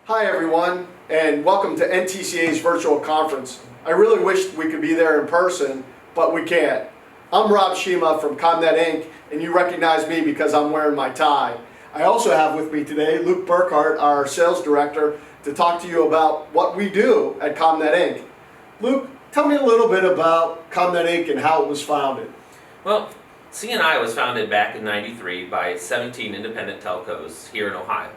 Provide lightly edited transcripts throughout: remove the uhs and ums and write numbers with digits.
Hi everyone, and welcome to NTCA's virtual conference. I really wish we could be there in person, but we can't. I'm Rob Shima from ComNet Inc., and you recognize me because I'm wearing my tie. I also have with me today Luke Burkhart, our sales director, to talk to you about what we do at ComNet Inc. Luke, tell me a little bit about ComNet Inc. and how it was founded. Well, CNI was founded back in '93 by 17 independent telcos here in Ohio.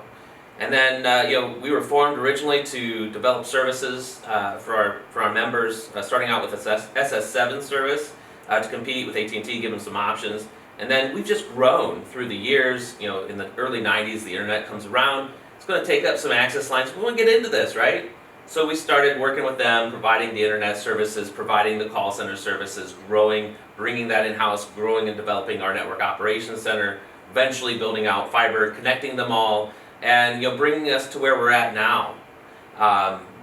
And then, we were formed originally to develop services for our members, starting out with a SS7 service to compete with AT&T, give them some options. And then we've just grown through the years. In the early '90s, the internet comes around. It's going to take up some access lines. We want to get into this, right? So we started working with them, providing the internet services, providing the call center services, growing, bringing that in-house, growing and developing our network operations center, eventually building out fiber, connecting them all, and bringing us to where we're at now.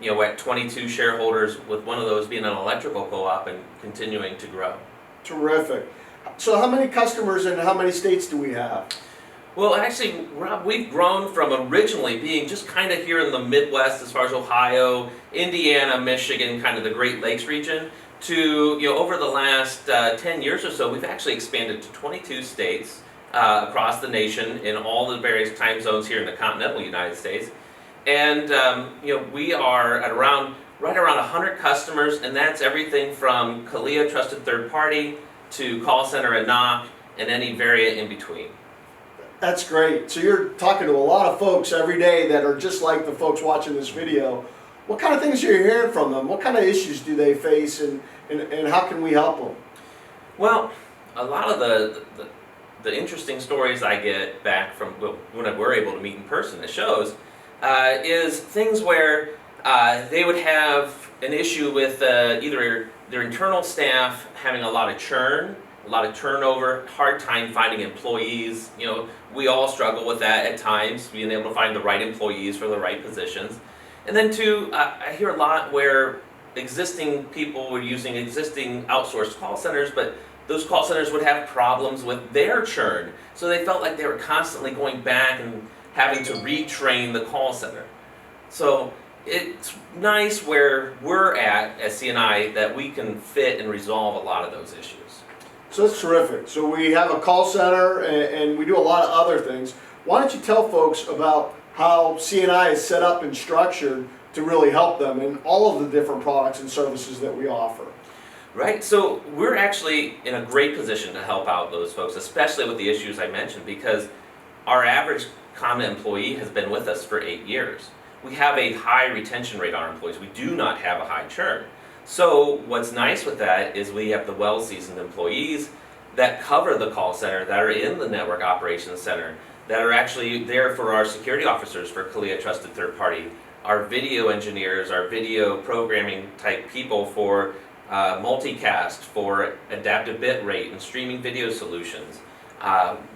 We're at 22 shareholders, with one of those being an electrical co-op, and continuing to grow. Terrific. So how many customers and how many states do we have? Well, actually, Rob, we've grown from originally being just kind of here in the Midwest, as far as Ohio, Indiana, Michigan, kind of the Great Lakes region, to over the last 10 years or so, we've actually expanded to 22 states. Across the nation in all the various time zones here in the continental United States. And we are at right around 100 customers, and that's everything from CALIA trusted third party to call center and knock and any variant in between. That's great. So you're talking to a lot of folks every day that are just like the folks watching this video. What kind of things are you hearing from them? What kind of issues do they face, and how can we help them? Well, a lot of the interesting stories I get back from when we're able to meet in person at shows is things where they would have an issue with either their internal staff having a lot of churn, a lot of turnover, hard time finding employees. We all struggle with that at times, being able to find the right employees for the right positions. And then two, I hear a lot where existing people were using existing outsourced call centers, but those call centers would have problems with their churn. So they felt like they were constantly going back and having to retrain the call center. So it's nice where we're at CNI that we can fit and resolve a lot of those issues. So that's terrific. So we have a call center and we do a lot of other things. Why don't you tell folks about how CNI is set up and structured to really help them in all of the different products and services that we offer? Right, so we're actually in a great position to help out those folks, especially with the issues I mentioned, because our average ComNet employee has been with us for 8 years. We have a high retention rate on our employees. We do not have a high churn. So what's nice with that is we have the well-seasoned employees that cover the call center, that are in the network operations center, that are actually there for our security officers for CALIA trusted third party, our video engineers, our video programming type people for multicast, for adaptive bit rate and streaming video solutions.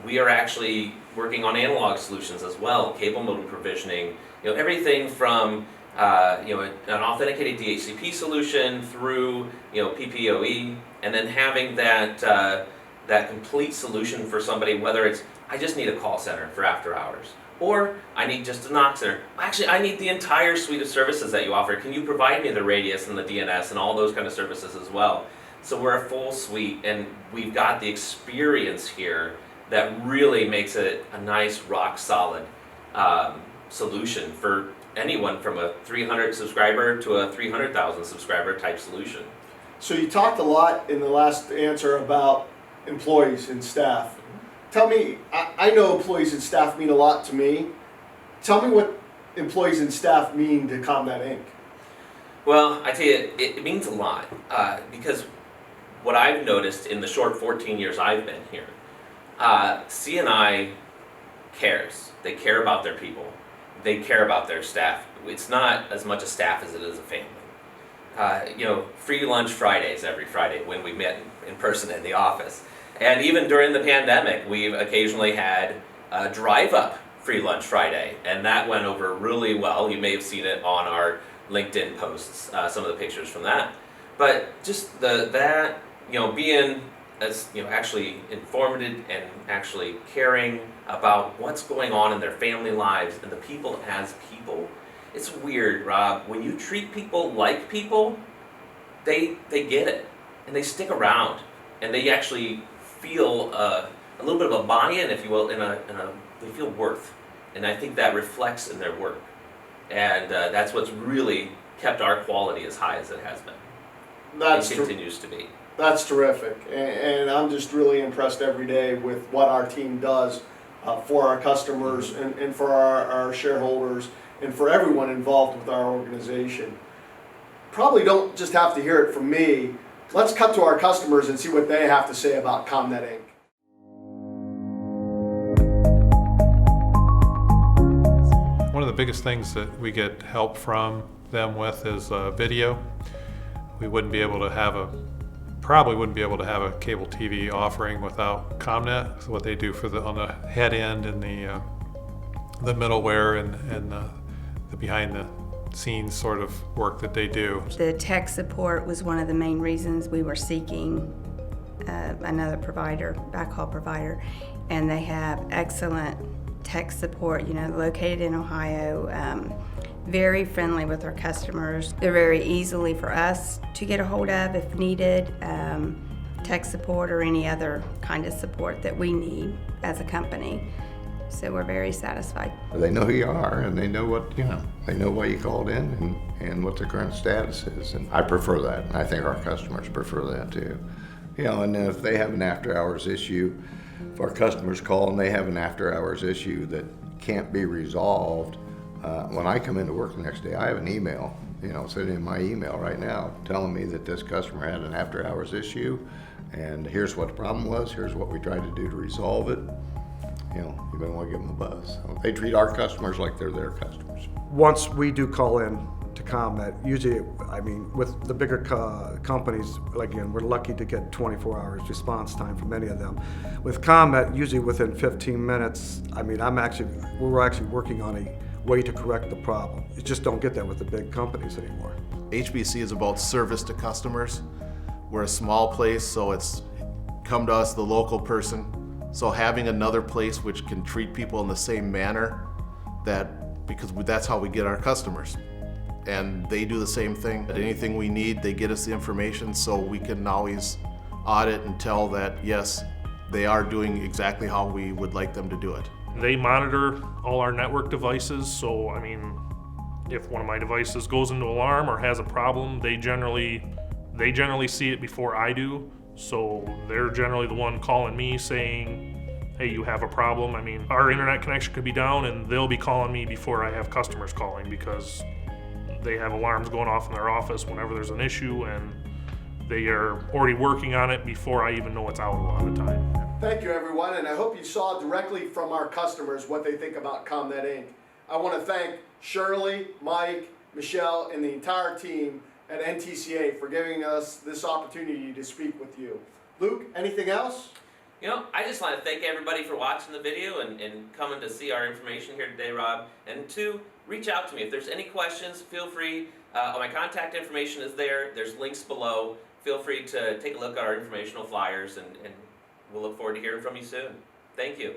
We are actually working on analog solutions as well, cable modem provisioning, everything from an authenticated DHCP solution through PPoE, and then having that complete solution for somebody, whether it's I just need a call center for after hours, or I need just a knock center. Actually, I need the entire suite of services that you offer. Can you provide me the radius and the DNS and all those kind of services as well? So we're a full suite, and we've got the experience here that really makes it a nice, rock solid solution for anyone from a 300 subscriber to a 300,000 subscriber type solution. So you talked a lot in the last answer about employees and staff. Tell me, I know employees and staff mean a lot to me. Tell me what employees and staff mean to ComNet Inc. Well, I tell you, it means a lot because what I've noticed in the short 14 years I've been here, CNI cares. They care about their people. They care about their staff. It's not as much a staff as it is a family. Free lunch Fridays every Friday when we met in person in the office. And even during the pandemic, we've occasionally had a drive-up free lunch Friday, and that went over really well. You may have seen it on our LinkedIn posts, some of the pictures from that. But just being as actually informative and actually caring about what's going on in their family lives and the people as people, it's weird, Rob. When you treat people like people, they get it, and they stick around, and they actually feel a little bit of a buy-in, if you will, they feel worth, and I think that reflects in their work, and that's what's really kept our quality as high as it has been. That's and continues to be. That's terrific, and I'm just really impressed every day with what our team does for our customers and for our shareholders and for everyone involved with our organization. Probably don't just have to hear it from me. Let's cut to our customers and see what they have to say about ComNet Inc. One of the biggest things that we get help from them with is video. We probably wouldn't be able to have a cable TV offering without ComNet. So what they do on the head end and the middleware and the behind the scenes sort of work that they do. The tech support was one of the main reasons we were seeking another provider, backhaul provider, and they have excellent tech support, located in Ohio, very friendly with our customers. They're very easily for us to get a hold of if needed, tech support or any other kind of support that we need as a company. So we're very satisfied. They know who you are, and they know they know why you called in and what the current status is. And I prefer that, and I think our customers prefer that too. And then if they have an after-hours issue, if our customers call and they have an after-hours issue that can't be resolved, when I come into work the next day, I have an email, sitting in my email right now, telling me that this customer had an after-hours issue, and here's what the problem was, here's what we tried to do to resolve it. You may want to give them a buzz. So they treat our customers like they're their customers. Once we do call in to ComNet, usually, with the bigger companies, again, we're lucky to get 24 hours response time for many of them. With ComNet, usually within 15 minutes, we're actually working on a way to correct the problem. You just don't get that with the big companies anymore. HBC is about service to customers. We're a small place, so it's come to us, the local person. So having another place which can treat people in the same manner, because that's how we get our customers. And they do the same thing. Anything we need, they get us the information so we can always audit and tell that, yes, they are doing exactly how we would like them to do it. They monitor all our network devices, so if one of my devices goes into alarm or has a problem, they generally see it before I do. So they're generally the one calling me saying, hey, you have a problem. Our internet connection could be down and they'll be calling me before I have customers calling, because they have alarms going off in their office whenever there's an issue, and they are already working on it before I even know it's out a lot of the time. Thank you, everyone, and I hope you saw directly from our customers what they think about ComNet Inc. I want to thank Shirley, Mike, Michelle, and the entire team at NTCA for giving us this opportunity to speak with you. Luke, anything else? I just want to thank everybody for watching the video and coming to see our information here today, Rob. And two, reach out to me. If there's any questions, feel free. My contact information is there. There's links below. Feel free to take a look at our informational flyers, and we'll look forward to hearing from you soon. Thank you.